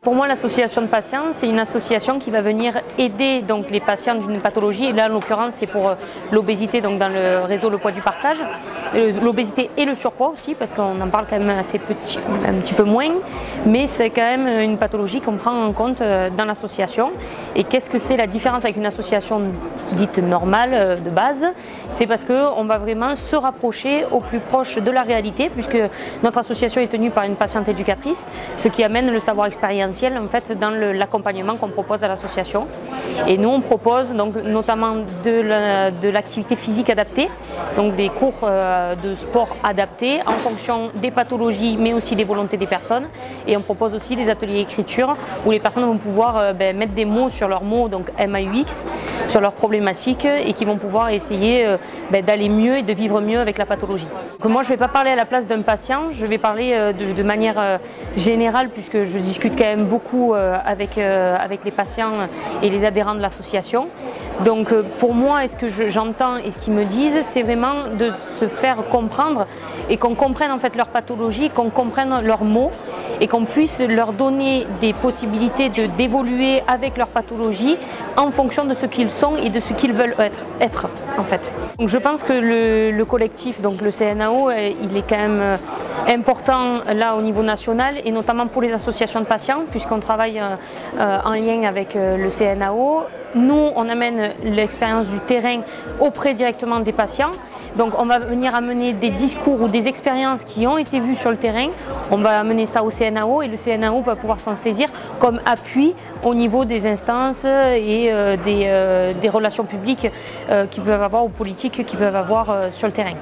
Pour moi, l'association de patients, c'est une association qui va venir aider donc, les patients d'une pathologie. Et là, en l'occurrence, c'est pour l'obésité, donc dans le réseau Le Poids du Partage. L'obésité et le surpoids aussi, parce qu'on en parle quand même assez petit, un petit peu moins. Mais c'est quand même une pathologie qu'on prend en compte dans l'association. Et qu'est-ce que c'est la différence avec une association dite normale, de base? C'est parce qu'on va vraiment se rapprocher au plus proche de la réalité, puisque notre association est tenue par une patiente éducatrice, ce qui amène le savoir expérientiel en fait, dans l'accompagnement qu'on propose à l'association. Et nous, on propose donc, notamment de l'activité physique adaptée, donc des cours de sport adaptés en fonction des pathologies, mais aussi des volontés des personnes. Et on propose aussi des ateliers écriture où les personnes vont pouvoir mettre des mots sur leurs mots, donc MAUX, sur leurs problématiques et qui vont pouvoir essayer d'aller mieux et de vivre mieux avec la pathologie. Donc, moi, je ne vais pas parler à la place d'un patient, je vais parler de manière générale puisque je discute quand même beaucoup avec les patients et les adhérents de l'association. Donc pour moi, et ce que j'entends et ce qu'ils me disent, c'est vraiment de se faire comprendre et qu'on comprenne en fait leur pathologie, qu'on comprenne leurs mots et qu'on puisse leur donner des possibilités d'évoluer avec leur pathologie en fonction de ce qu'ils sont et de ce qu'ils veulent être en fait. Donc je pense que le collectif, donc le CNAO, il est quand même important là au niveau national et notamment pour les associations de patients puisqu'on travaille en lien avec le CNAO. Nous, on amène l'expérience du terrain auprès directement des patients. Donc on va venir amener des discours ou des expériences qui ont été vues sur le terrain. On va amener ça au CNAO et le CNAO va pouvoir s'en saisir comme appui au niveau des instances et des relations publiques qu'ils peuvent avoir ou politiques qu'ils peuvent avoir sur le terrain.